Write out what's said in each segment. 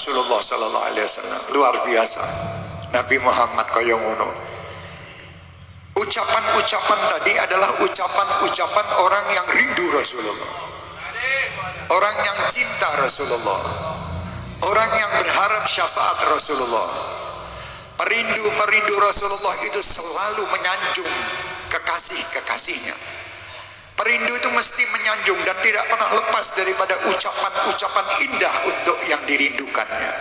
Rasulullah sallallahu alaihi wasallam. Luar biasa. Nabi Muhammad kaya ngono. Ucapan-ucapan tadi adalah ucapan-ucapan orang yang rindu Rasulullah. Orang yang cinta Rasulullah. Orang yang berharap syafaat Rasulullah. Perindu-perindu Rasulullah itu selalu menyanjung kekasih-kekasihnya. Perindu itu mesti menyanjung dan tidak pernah lepas daripada ucapan-ucapan indah untuk yang dirindukannya.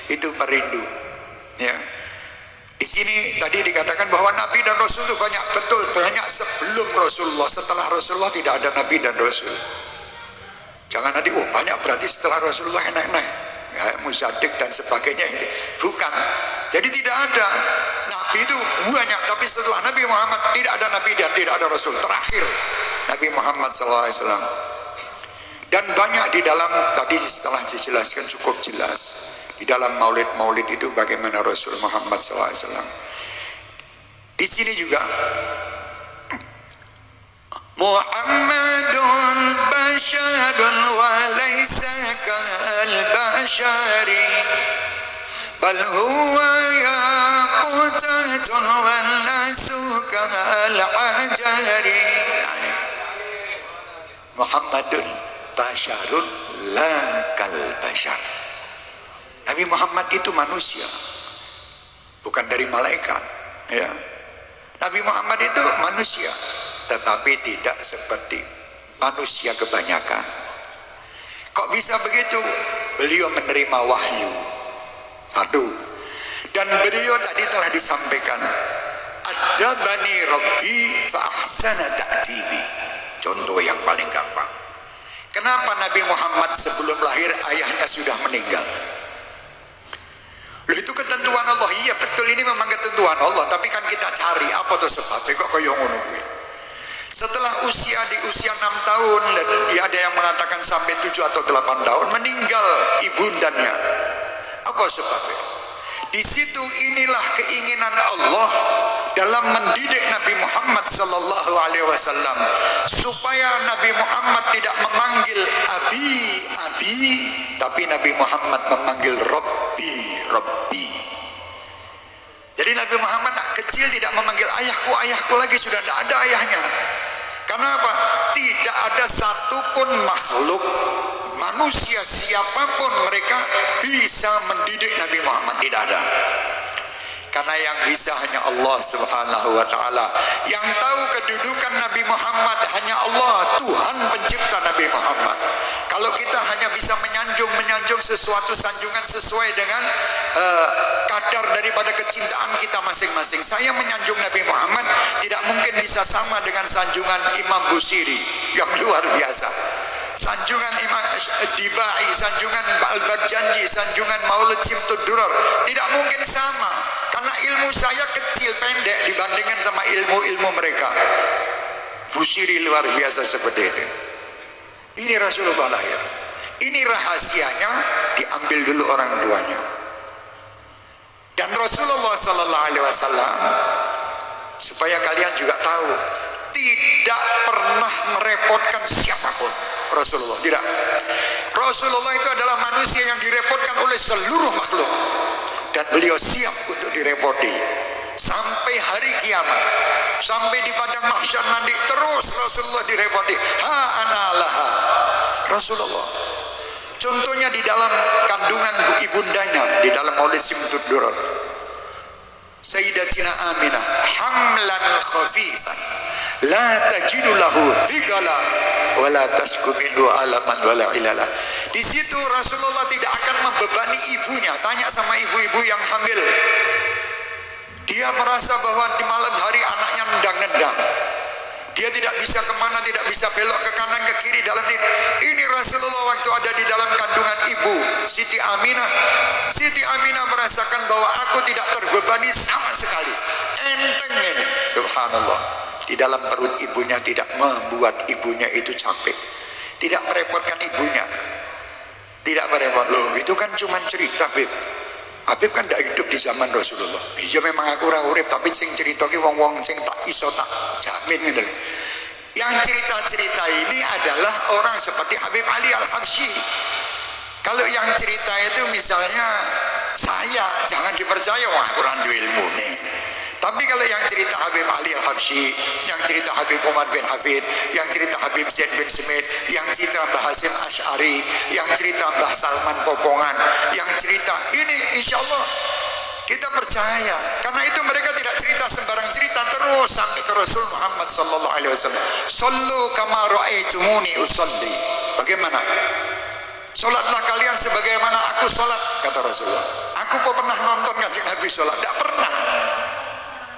Itu perindu. Ya. Di sini tadi dikatakan bahwa Nabi dan Rasul itu banyak, betul, banyak sebelum Rasulullah. Setelah Rasulullah tidak ada Nabi dan Rasul. Jangan nanti, oh banyak berarti setelah Rasulullah enak-enak. Ya, Musaddiq dan sebagainya. Bukan. Jadi tidak ada. Nabi itu banyak, tapi setelah Nabi Muhammad tidak ada Nabi dan tidak ada Rasul. Terakhir Nabi Muhammad SAW. Dan banyak di dalam, tadi setelah dijelaskan cukup jelas, di dalam maulid-maulid itu bagaimana Rasul Muhammad SAW. Di sini juga Muhammadun basyarun wa laysa kal bashari bal huwa yaqutatun wa nasu kal ajari. Muhammadun basyarun la kal bashar. Nabi Muhammad itu manusia, bukan dari malaikat. Ya. Nabi Muhammad itu manusia, tetapi tidak seperti manusia kebanyakan. Kok bisa begitu? Beliau menerima wahyu. Satu. Dan beliau tadi telah disampaikan, Adabani Rabbi fa ahsana ta'dibi. Contoh yang paling gampang. Kenapa Nabi Muhammad sebelum lahir ayahnya sudah meninggal? Loh, itu ketentuan Allah. Iya betul, ini memang ketentuan Allah, tapi kan kita cari apa tuh sebabnya kok kaya ngono kuwi. Setelah di usia 6 tahun, dan ya ada yang mengatakan sampai 7 atau 8 tahun meninggal ibundanya. Apa sebabnya? Di situ inilah keinginan Allah dalam mendidik Nabi Muhammad sallallahu alaihi wasallam, supaya Nabi Muhammad tidak memanggil abi, tapi Nabi Muhammad memanggil Rabbi, Rabbi. Jadi Nabi Muhammad kecil tidak memanggil ayahku, ayahku lagi, sudah tidak ada ayahnya. Karena apa? Tidak ada satupun makhluk manusia siapapun mereka bisa mendidik Nabi Muhammad, tidak ada. Karena yang bisa hanya Allah Subhanahu wa ta'ala. Yang tahu kedudukan Nabi Muhammad hanya Allah, Tuhan pencipta Nabi Muhammad. Kalau kita hanya bisa menyanjung sesuatu sanjungan sesuai dengan kadar daripada kecintaan kita masing-masing. Saya menyanjung Nabi Muhammad tidak mungkin bisa sama dengan sanjungan Imam Busiri yang luar biasa. Sanjungan Imam Dibai, sanjungan Al-Barjanji, sanjungan Maulid Simtud Durar tidak mungkin sama, karena ilmu saya kecil, pendek dibandingkan sama ilmu-ilmu mereka. Busiri luar biasa seperti itu. Ini Rasulullah lahir. Ini rahasianya, diambil dulu orang tuanya. Dan Rasulullah sallallahu alaihi wasallam, supaya kalian juga tahu, tidak pernah merepotkan siapapun. Rasulullah tidak. Rasulullah itu adalah manusia yang direpotkan oleh seluruh makhluk, dan beliau siap untuk direpoti sampai hari kiamat, sampai di padang mahsyar nanti terus Rasulullah direpoti. Ha analaha Rasulullah. Contohnya di dalam kandungan ibundanya, di dalam Maulid Simtud Durar, Sayyidatina Aminah, hamlan khafifan la tajidu lahu thigala wa la tashku minhu alaman wa la ilala. Di situ Rasulullah tidak akan membebani ibunya. Tanya sama ibu-ibu yang hamil, dia merasa bahwa di malam hari anaknya nendang-nendang, dia tidak bisa kemana, tidak bisa belok ke kanan ke kiri dalam ini. Rasulullah waktu ada di dalam kandungan ibu Siti Aminah, Siti Aminah merasakan bahwa aku tidak terbebani sama sekali, enteng ini. Subhanallah. Di dalam perut ibunya tidak membuat ibunya itu capek, tidak merepotkan ibunya, tidak merepot. Loh, itu kan cuma cerita, Beb. Habib kan tidak hidup di zaman Rasulullah. Iya memang aku ora urip, tapi sing cerita ki wong-wong sing tak iso tak jamin gitu. Yang cerita-cerita ini adalah orang seperti Habib Ali Al-Habsyi. Kalau yang cerita kita itu misalnya saya jangan dipercaya, wah kurang ilmu nih. Tapi kalau yang cerita Habib Ali Al-Habsyi, yang cerita Habib Umar bin Hafid, yang cerita Habib Zaid bin Smith, yang cerita Mbah Hasim Asy'ari, yang cerita Mbah Salman Popongan, yang cerita ini, insya Allah kita percaya. Karena itu mereka tidak cerita sembarang cerita, terus sampai ke Rasul Muhammad sallallahu alaihi wasallam. Sallu kama ra'aitumuni usolli. Bagaimana? Salatlah kalian sebagaimana aku salat, kata Rasulullah. Aku pernah nonton Kanjeng Nabi salat? Tidak pernah.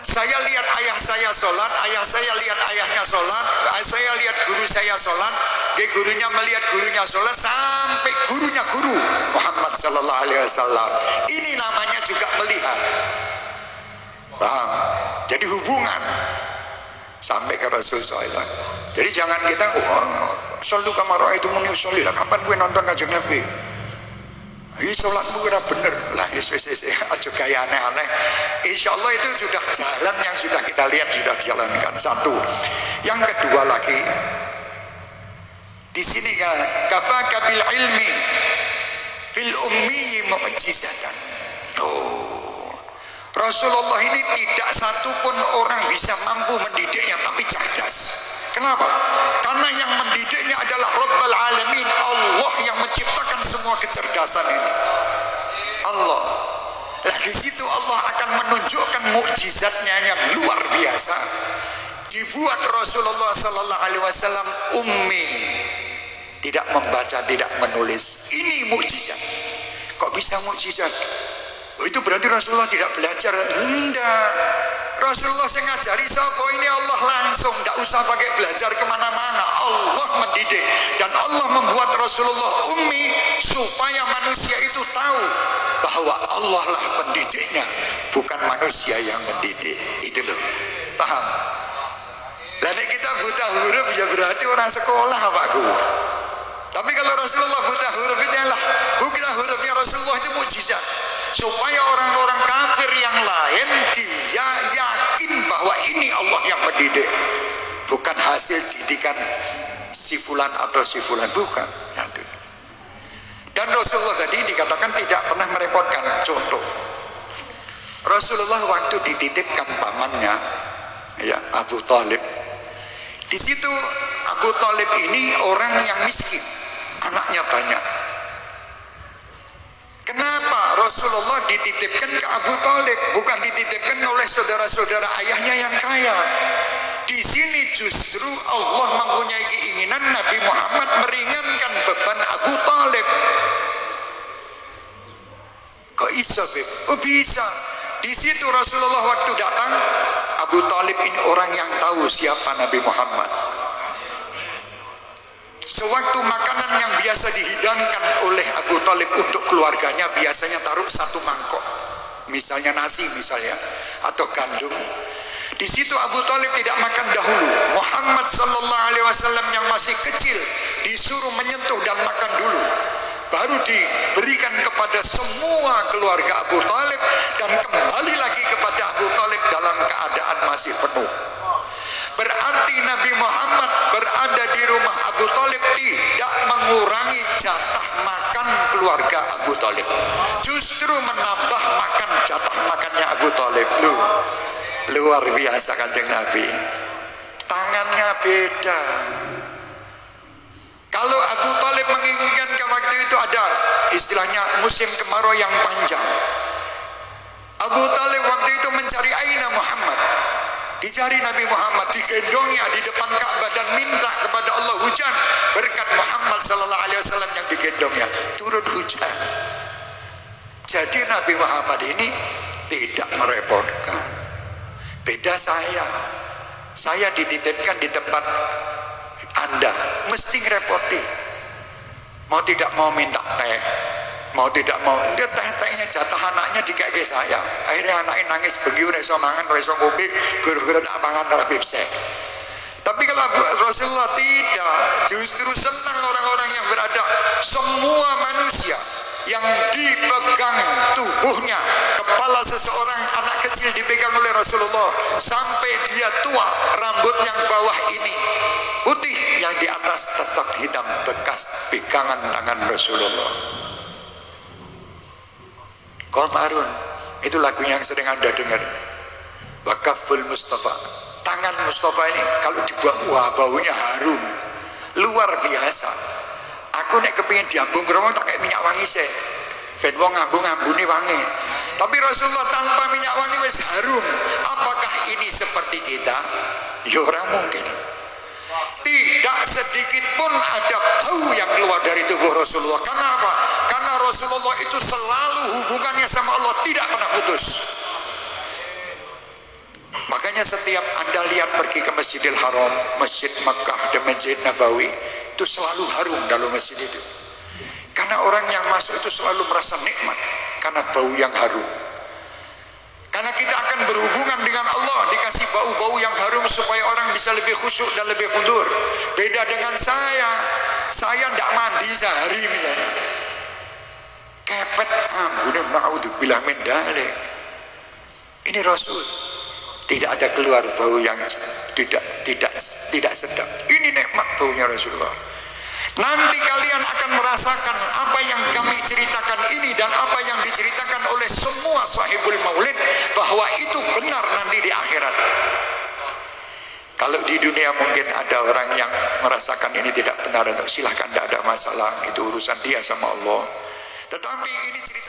Saya lihat ayah saya sholat, ayah saya lihat ayahnya sholat, saya lihat guru saya sholat, gurunya melihat gurunya sholat, sampai gurunya guru Muhammad sallallahu alaihi wasallam. Ini namanya juga melihat. Paham? Jadi hubungan sampai ke Rasul SAW. Jadi jangan kita sallu kama ra'aitumuni usolli, kapan gue nonton Kanjeng Nabi? Ini sholatmu kira bener lah, aja gaya aneh-aneh. Insya Allah itu sudah jalan yang sudah kita lihat, sudah dijalankan. Satu. Yang kedua lagi, di sini kan kafaka bil ilmi fil ummi mu'jizatan. Rasulullah ini tidak satupun orang bisa mampu mendidiknya, tapi cerdas. Kenapa? Karena yang mendidiknya adalah Rabbul Alamin, Allah yang menciptakan semua kecerdasan ini. Allah. Nah, di situ Allah akan menunjukkan mukjizatnya yang luar biasa. Dibuat Rasulullah sallallahu alaihi wasallam ummi, tidak membaca, tidak menulis. Ini mukjizat. Kok bisa mukjizat? Oh, itu berarti Rasulullah tidak belajar. Enggak. Rasulullah yang ngajari sapa ini Allah langsung, tidak usah pakai belajar kemana-mana. Allah mendidik, dan Allah membuat Rasulullah ummi supaya manusia itu tahu bahwa Allah lah pendidiknya, bukan manusia yang mendidik. Itu loh, paham? Dan kita buta huruf ya berarti orang sekolah Pak Guru. Tapi kalau Rasulullah buta huruf itu lah, buta hurufnya Rasulullah itu mukjizat, supaya orang-orang kafir yang lain dia yakin bahwa ini Allah yang mendidik, bukan hasil didikan si fulan atau si fulan, bukan. Dan Rasulullah tadi dikatakan tidak pernah merepotkan. Contoh, Rasulullah waktu dititipkan pamannya ya Abu Thalib, di situ Abu Thalib ini orang yang miskin, anaknya banyak. Kenapa Rasulullah dititipkan ke Abu Thalib, bukan dititipkan oleh saudara-saudara ayahnya yang kaya? Di sini justru Allah mempunyai keinginan Nabi Muhammad meringankan beban Abu Thalib. Kok bisa, Beb? Oh bisa. Di situ Rasulullah waktu datang, Abu Thalib ini orang yang tahu siapa Nabi Muhammad. Sewaktu makanan yang biasa dihidangkan oleh Abu Thalib untuk keluarganya biasanya taruh satu mangkok, misalnya nasi misalnya atau gandum. Di situ Abu Thalib tidak makan dahulu. Muhammad sallallahu alaihi wasallam yang masih kecil disuruh menyentuh dan makan dulu, baru diberikan kepada semua keluarga Abu Thalib, dan kembali lagi kepada Abu Thalib dalam keadaan masih penuh. Berarti Nabi Muhammad berada di rumah Abu Thalib tidak mengurangi jatah makan keluarga Abu Thalib, justru menambah makan jatah makannya Abu Thalib. Luar biasa Kanjeng Nabi, tangannya beda. Kalau Abu Thalib menginginkan ke waktu itu ada istilahnya musim kemarau yang panjang, Abu Thalib waktu itu mencari aina Muhammad. Dicari Nabi Muhammad, digendongnya di depan Ka'bah dan minta kepada Allah hujan berkat Muhammad sallallahu alaihi wasallam yang digendongnya, turun hujan. Jadi Nabi Muhammad ini tidak merepotkan. Beda saya dititipkan di tempat Anda mesti ngerepoti. Mau tidak mau minta teh, mau tidak mau, dia teh-tehnya jatah anaknya dikasih saya. Akhirnya anaknya nangis, begitu reso mangan, reso kopi, guru-guru tak mangan dalam bipsek. Tapi kalau Rasulullah tidak, justru senang orang-orang yang berada, semua manusia yang dipegang tubuhnya, kepala seseorang anak kecil dipegang oleh Rasulullah sampai dia tua, rambut yang bawah ini putih, yang di atas tetap hitam bekas pegangan tangan Rasulullah. Qamarun, itu lagunya yang sering Anda dengar. Wakaful Mustafa, tangan Mustafa ini kalau dibuang, wah baunya harum, luar biasa. Aku nek kepingin diambung kromong tak kayak minyak wangi sih, ben wong ngambung-ngambuni wangi. Tapi Rasulullah tanpa minyak wangi wis harum. Apakah ini seperti kita? Ya orang mungkin. Tidak sedikit pun ada bau yang keluar dari tubuh Rasulullah. Karena apa? Karena Rasulullah itu selalu hubungannya sama Allah tidak pernah putus. Makanya setiap Anda lihat pergi ke Masjidil Haram, Masjid Makkah dan Masjid Nabawi, itu selalu harum dalam masjid itu. Karena orang yang masuk itu selalu merasa nikmat karena bau yang harum. Karena kita akan berhubungan dengan Allah, dikasih bau-bau yang harum supaya orang bisa lebih khusyuk dan lebih mundur. Beda dengan saya tidak mandi sehari misalnya. Kepet, ampun, naudzubillah min dzalik. Ini Rasul tidak ada keluar bau yang tidak sedap. Ini nikmat baunya Rasulullah. Nanti kalian akan merasakan apa yang kami ceritakan ini dan apa yang diceritakan oleh semua sahibul maulid, bahwa itu benar nanti di akhirat. Kalau di dunia mungkin ada orang yang merasakan ini tidak benar, silahkan, tidak ada masalah, itu urusan dia sama Allah. Tetapi ini cerita